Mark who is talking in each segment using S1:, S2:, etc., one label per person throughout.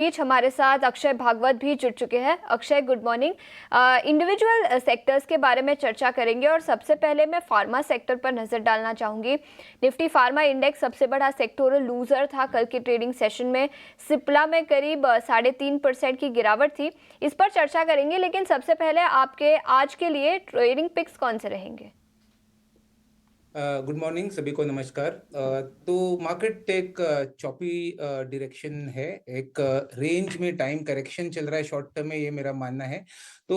S1: बीच हमारे साथ अक्षय भागवत भी जुड़ चुके हैं। Akshay, good morning. Individual sectors के बारे में चर्चा करेंगे और सबसे पहले मैं फार्मा सेक्टर पर नजर डालना चाहूंगी। निफ्टी फार्मा इंडेक्स सबसे बड़ा सेक्टोरल लूजर था कल के ट्रेडिंग सेशन में। सिप्ला में करीब 3.5% की गिरावट थी। इस पर चर्चा करेंगे, लेकिन सबसे पहले आपके आज के लिए ट्रेडिंग पिक्स कौन से रहेंगे?
S2: गुड मॉर्निंग सभी को, नमस्कार। तो मार्केट एक चॉपी डायरेक्शन है, एक रेंज में टाइम करेक्शन चल रहा है शॉर्ट टर्म में, ये मेरा मानना है। तो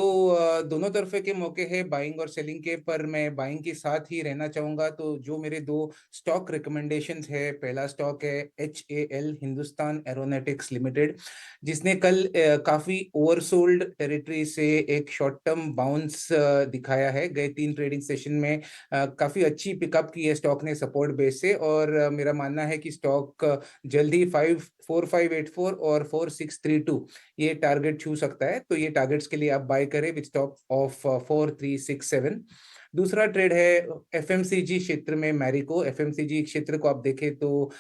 S2: दोनों तरफे के मौके हैं बाइंग और सेलिंग के, पर मैं बाइंग के साथ ही रहना चाहूंगा। तो जो मेरे दो स्टॉक रिकमेंडेशंस है, पहला स्टॉक है HAL, हिंदुस्तान एरोनॉटिक्स लिमिटेड, जिसने कल काफी ओवरसोल्ड टेरिटरी से एक शॉर्ट टर्म बाउंस दिखाया है। गए 3 ट्रेडिंग सेशन में काफी अच्छी पिकअप की है स्टॉक ने सपोर्ट बेस से, और मेरा मानना है कि स्टॉक जल्दी 4584 और 4632 ये टारगेट छू सकता है। तो ये टारगेट्स के लिए आप बाय करें विद स्टॉप ऑफ 4367। दूसरा ट्रेड है FMCG क्षेत्र में मैरिको। FMCG क्षेत्र को आप देखें तो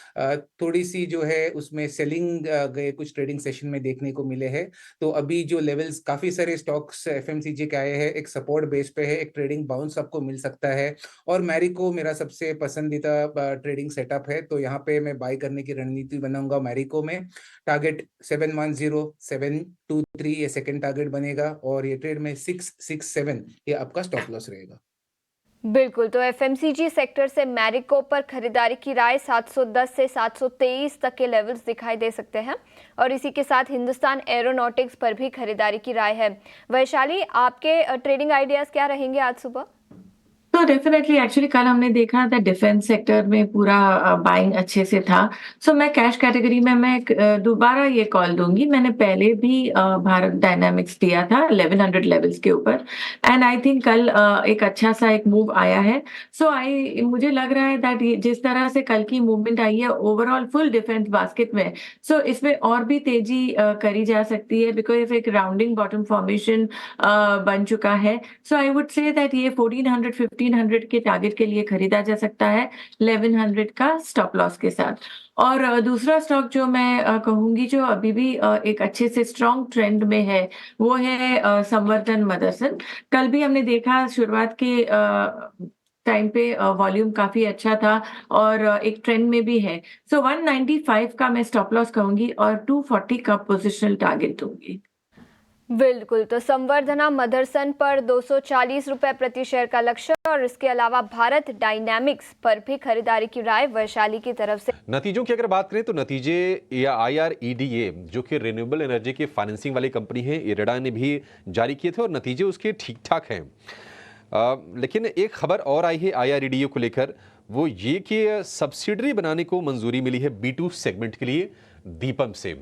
S2: थोड़ी सी जो है उसमें सेलिंग गए कुछ ट्रेडिंग सेशन में देखने को मिले हैं। तो अभी जो लेवल्स काफी सारे स्टॉक्स FMCG के आए हैं, एक सपोर्ट बेस पे है, एक ट्रेडिंग बाउंस आपको मिल सकता है। और मैरिको मेरा सबसे पसंदीदा ट्रेडिंग सेटअप है, तो यहाँ पे मैं बाय करने की रणनीति बनाऊंगा मैरिको में। टारगेट 710 723 ये सेकंड टारगेट बनेगा, और ये ट्रेड में 667 ये आपका स्टॉप लॉस रहेगा।
S1: बिल्कुल, तो एफएमसीजी सेक्टर से मैरिको पर खरीदारी की राय 710 से 723 तक के लेवल्स दिखाई दे सकते हैं, और इसी के साथ हिंदुस्तान एरोनॉटिक्स पर भी खरीदारी की राय है। वैशाली, आपके ट्रेडिंग आइडियाज क्या रहेंगे आज सुबह?
S3: तो डेफिनेटली एक्चुअली कल हमने देखा था डिफेंस सेक्टर में पूरा बाइंग अच्छे से था। सो मैं कैश कैटेगरी में मैं दोबारा ये कॉल दूंगी। मैंने पहले भी भारत डायनामिक्स दिया था 1100 लेवल्स के ऊपर, एंड आई थिंक कल एक अच्छा सा एक मूव आया है। सो मुझे लग रहा है दैट जिस तरह से कल की मूवमेंट आई है ओवरऑल फुल डिफेंस बास्केट में, सो इसमें और भी तेजी करी जा सकती है, बिकॉज एक राउंडिंग बॉटम फॉर्मेशन बन चुका है। सो आई वुड से दैट ये 1400 1500 के टारगेट के लिए खरीदा जा सकता है 1100 का स्टॉप लॉस के साथ। और दूसरा स्टॉक जो मैं कहूंगी जो अभी भी एक अच्छे से स्ट्रॉन्ग ट्रेंड में है, वो है संवर्धन मदरसन। कल भी हमने देखा शुरुआत के टाइम पे वॉल्यूम काफी अच्छा था और एक ट्रेंड में भी है। सो 195 का मैं स्टॉप लॉस कहूंगी और 240 का पोजिशनल टारगेट दूंगी।
S1: बिल्कुल, तो संवर्धना मदरसन पर 240 रुपए प्रति शेयर का लक्ष्य, और इसके अलावा भारत डायनामिक्स पर भी खरीदारी की राय वैशाली की तरफ से।
S4: नतीजों की अगर बात करें तो नतीजे या IREDA जो कि रिन्यूएबल एनर्जी की फाइनेंसिंग वाली कंपनी है, इरेडा ने भी जारी किए थे और नतीजे उसके ठीक ठाक हैं। लेकिन एक खबर और आई है IREDA को लेकर, वो ये कि सब्सिडरी बनाने को मंजूरी मिली है B2 सेगमेंट के लिए दीपम से।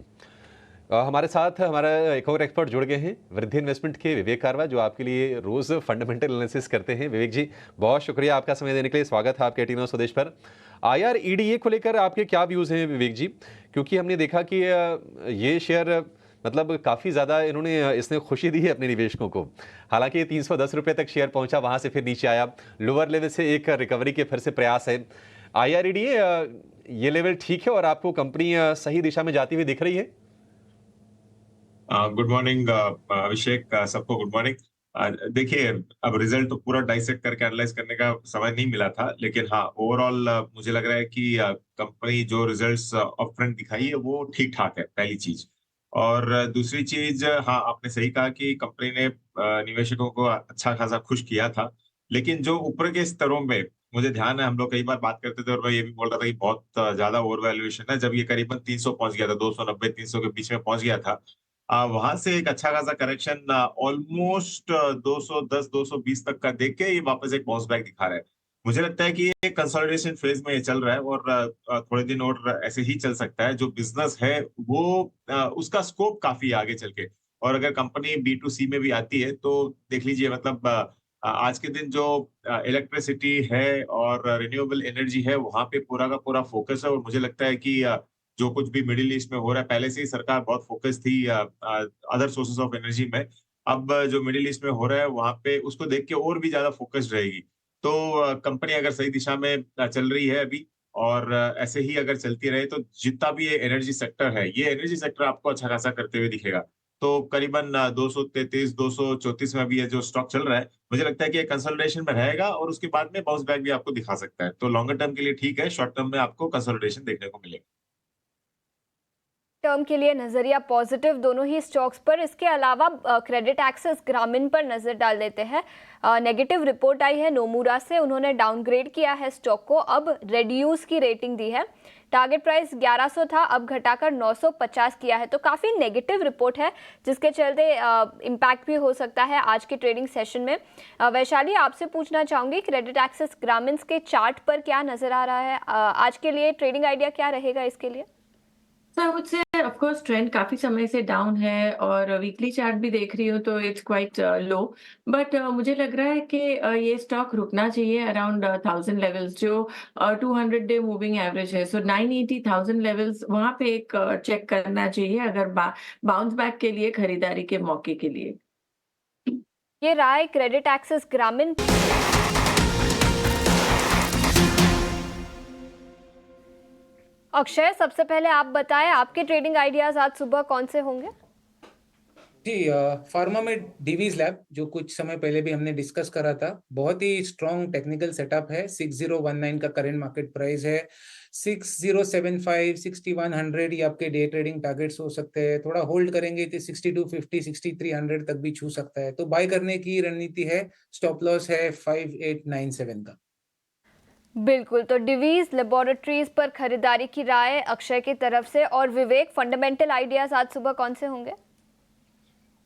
S4: हमारे साथ हमारा एक और एक्सपर्ट जुड़ गए हैं, वृद्धि इन्वेस्टमेंट के विवेक कारवा, जो आपके लिए रोज फंडामेंटल एनालिसिस करते हैं। विवेक जी, बहुत शुक्रिया आपका समय देने के लिए। स्वागत है आपके टीम स्वदेश पर। IREDA को लेकर आपके क्या व्यूज हैं विवेक जी? क्योंकि हमने देखा कि ये शेयर मतलब काफ़ी ज़्यादा इसने खुशी दी है अपने निवेशकों को। हालांकि 310 रुपये तक शेयर पहुंचा, वहां से फिर नीचे आया, लोअर लेवल से एक रिकवरी के फिर से प्रयास है। IREDA ये लेवल ठीक है और आपको कंपनी सही दिशा में जाती हुई दिख रही है?
S5: गुड मॉर्निंग अभिषेक, सबको गुड मॉर्निंग। देखिए, अब रिजल्ट तो पूरा डाइसेक्ट करके एनालाइज करने का समय नहीं मिला था, लेकिन हाँ, ओवरऑल मुझे लग रहा है कि कंपनी जो रिजल्ट्स अपफ्रंट दिखाई है वो ठीक ठाक है, पहली चीज। और दूसरी चीज, हाँ आपने सही कहा कि कंपनी ने निवेशकों को अच्छा खासा खुश किया था, लेकिन जो ऊपर के स्तरों में मुझे ध्यान है, हम लोग कई बार बात करते थे और मैं ये भी बोल रहा था कि बहुत ज्यादा ओवर वैल्यूएशन है। जब ये करीबन 300 पहुंच गया था, 290 300 के बीच में पहुंच गया था, वहां से एक अच्छा खासा करेक्शन ऑलमोस्ट 210 220 तक का देख के ये वापस एक बाउंस बैक दिखा रहा है। मुझे लगता है कि ये कंसोलिडेशन फेज में ये चल रहा है और थोड़े दिन और ऐसे ही चल सकता है। जो बिजनेस है वो उसका स्कोप काफी आगे चल के, और अगर कंपनी B2C में भी आती है तो देख लीजिए, मतलब आज के दिन जो इलेक्ट्रिसिटी है और रिन्यूएबल एनर्जी है, वहां पे पूरा का पूरा फोकस है। और मुझे लगता है कि जो कुछ भी मिडिल ईस्ट में हो रहा है, पहले से ही सरकार बहुत फोकस थी अदर सोर्सेस ऑफ एनर्जी में। अब जो मिडिल ईस्ट में हो रहा है वहां पे उसको देख के और भी ज्यादा फोकस रहेगी। तो कंपनी अगर सही दिशा में चल रही है अभी, और ऐसे ही अगर चलती रहे तो जितना भी ये एनर्जी सेक्टर है, ये एनर्जी सेक्टर आपको अच्छा खासा करते हुए दिखेगा। तो करीबन 233, 234 में भी ये जो स्टॉक चल रहा है, मुझे लगता है कि ये कंसोलिडेशन में रहेगा और उसके बाद में बाउंस बैक भी आपको दिखा सकता है। तो लॉन्गर टर्म के लिए ठीक है, शॉर्ट टर्म में आपको कंसोलिडेशन देखने को मिलेगा।
S1: टर्म के लिए नजरिया पॉजिटिव दोनों ही स्टॉक्स पर। इसके अलावा क्रेडिट एक्सेस ग्रामीण पर नजर डाल देते हैं। नेगेटिव रिपोर्ट आई है नोमुरा से, उन्होंने डाउनग्रेड किया है स्टॉक को, अब रेड्यूस की रेटिंग दी है। टारगेट प्राइस 1100 था, अब घटाकर 950 किया है। तो काफ़ी नेगेटिव रिपोर्ट है जिसके चलते इम्पैक्ट भी हो सकता है आज के ट्रेडिंग सेशन में। वैशाली, आपसे पूछना चाहूंगी क्रेडिट एक्सेस ग्रामीण के चार्ट पर क्या नजर आ रहा है? आज के लिए ट्रेडिंग आइडिया क्या रहेगा इसके लिए?
S3: So I would say of course trend काफी समय से डाउन है और वीकली चार्ट भी देख रही हूँ तो इट्स क्वाइट लो, बट मुझे लग रहा है कि ये स्टॉक रुकना चाहिए अराउंड 1000 लेवल्स जो 200 डे मूविंग एवरेज है। सो 980,000 लेवल्स वहां पे एक चेक करना चाहिए अगर बाउंस बैक के लिए, खरीदारी के मौके के लिए।
S1: ये राय क्रेडिट एक्सेस ग्रामीण। अक्षय, सबसे पहले आप बताएं आपके ट्रेडिंग आइडियाज आज सुबह कौन से होंगे?
S2: जी, फार्मा में डिवीज लैब जो कुछ समय पहले भी हमने डिस्कस करा था, बहुत ही स्ट्रॉन्ग टेक्निकल सेटअप है। 6019 का करंट मार्केट प्राइस है। 6075, 6100 ये आपके डे ट्रेडिंग टारगेट्स हो सकते हैं। थोड़ा होल्ड करेंगे तो 6250, 6300 तक भी छू सकता है। तो बाय करने की रणनीति है। स्टॉप लॉस है 5897 का।
S1: बिल्कुल, तो डिवीज लेबोरेटरीज पर खरीदारी की राय अक्षय की तरफ से। और विवेक, फंडामेंटल आइडियाज आज सुबह कौन से होंगे?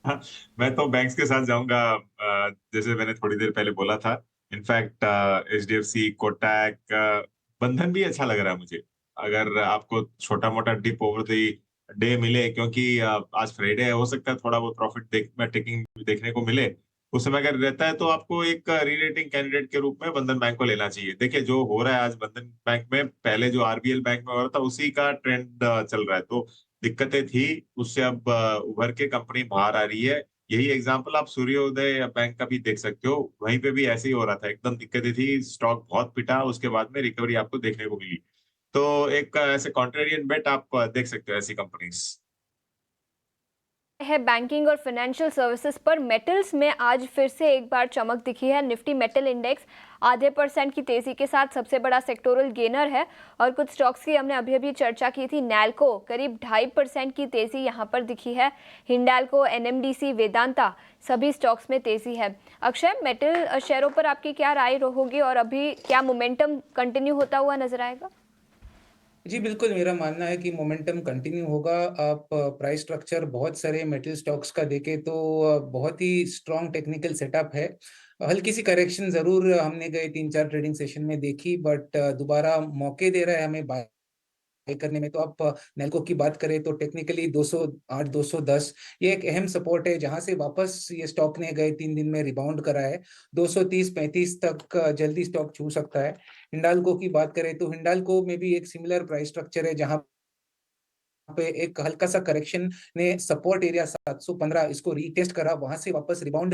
S5: हाँ, मैं तो बैंक्स के साथ जाऊंगा, जैसे मैंने थोड़ी देर पहले बोला था। इनफैक्ट एचडीएफसी, कोटक, बंधन भी अच्छा लग रहा है मुझे। अगर आपको छोटा मोटा डिप ओवर द डे मिले, क्योंकि आज फ्राइडे है, हो सकता है थोड़ा बहुत प्रॉफिट टेकिंग देखने को मिले। उस समय अगर रहता है तो आपको एक रीरेटिंग कैंडिडेट के रूप में बंधन बैंक को लेना चाहिए। देखिए जो हो रहा है आज बंधन बैंक में, पहले जो आरबीएल बैंक में हो रहा था उसी का ट्रेंड चल रहा है। तो दिक्कतें थी, उससे अब उभर के कंपनी बाहर आ रही है। यही एग्जांपल आप सूर्योदय बैंक का भी देख सकते हो, वहीं पे भी ऐसे ही हो रहा था, एकदम दिक्कतें थी, स्टॉक बहुत पिटा, उसके बाद में रिकवरी आपको देखने को मिली। तो एक ऐसे कॉन्ट्रेरियन बेट आप देख सकते हो ऐसी कंपनीज।
S1: है बैंकिंग और फाइनेंशियल सर्विसेज पर। मेटल्स में आज फिर से एक बार चमक दिखी है। निफ्टी मेटल इंडेक्स आधे % की तेजी के साथ सबसे बड़ा सेक्टोरल गेनर है। और कुछ स्टॉक्स की हमने अभी अभी चर्चा की थी। नैल्को करीब 2.5% की तेजी यहाँ पर दिखी है। हिंडाल्को, एनएमडीसी, वेदांता सभी स्टॉक्स में तेजी है। अक्षय, मेटल शेयरों पर आपकी क्या राय होगी और अभी क्या मोमेंटम कंटिन्यू होता हुआ नजर आएगा?
S2: जी बिल्कुल, मेरा मानना है कि मोमेंटम कंटिन्यू होगा। आप प्राइस स्ट्रक्चर बहुत सारे मेटल स्टॉक्स का देखें तो बहुत ही स्ट्रॉन्ग टेक्निकल सेटअप है। हल्की सी करेक्शन जरूर हमने गए 3-4 ट्रेडिंग सेशन में देखी, बट दोबारा मौके दे रहा है हमें बाय करने में। तो आप नेल्को की बात करें तो टेक्निकली 208, 210 ये एक अहम सपोर्ट है, जहां से वापस ये स्टॉक ने गए 3 दिन में रिबाउंड करा है। 230, 35 तक जल्दी स्टॉक छू सकता है। हिंडाल्को की बात करें तो हिंडाल्को में भी एक सिमिलर प्राइस स्ट्रक्चर है, जहां पे एक हल्का सा करेक्शन ने सपोर्ट एरिया 715 इसको रीटेस्ट करा, वहां से वापस रिबाउंड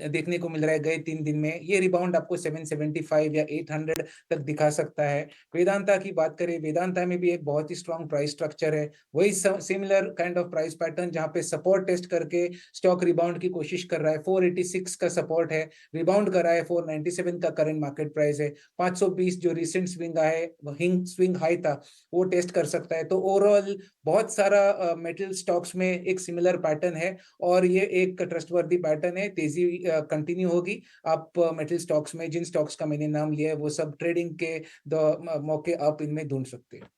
S2: देखने को मिल रहा है। गए 3 दिन में ये रिबाउंड आपको 775 या 800 तक दिखा सकता है। वेदांता की बात करें, वेदांता में भी एक बहुत ही स्ट्रॉन्ग प्राइस स्ट्रक्चर है, वही similar kind of price pattern, जहां पे सपोर्ट टेस्ट करके स्टॉक रिबाउंड की कोशिश कर रहा है। 486 का सपोर्ट है, रिबाउंड कर रहा है। 497 का करंट मार्केट प्राइस है। 520 जो रिसेंट स्विंग हाई था वो टेस्ट कर सकता है। तो ओवरऑल बहुत सारा मेटल स्टॉक्स में एक सिमिलर पैटर्न है और ये एक ट्रस्टवर्दी पैटर्न है। तेजी कंटिन्यू होगी। आप मेटल स्टॉक्स में जिन स्टॉक्स का मैंने नाम लिया है वो सब ट्रेडिंग के मौके आप इनमें ढूंढ सकते हैं।